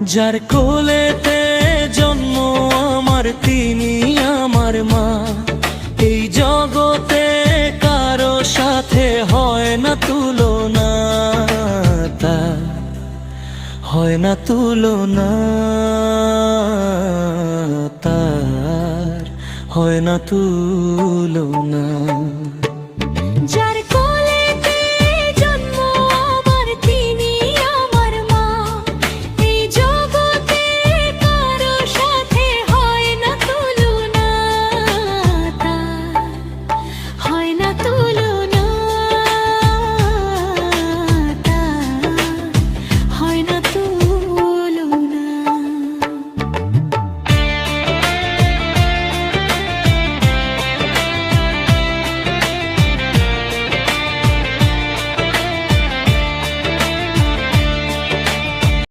যার কোলেতে জন্ম আমার, তিনি আমার মা। এই জগতে কারো সাথে হয় না তুলনা, তার হয় না তুলনা, তার হয় না তুলনা।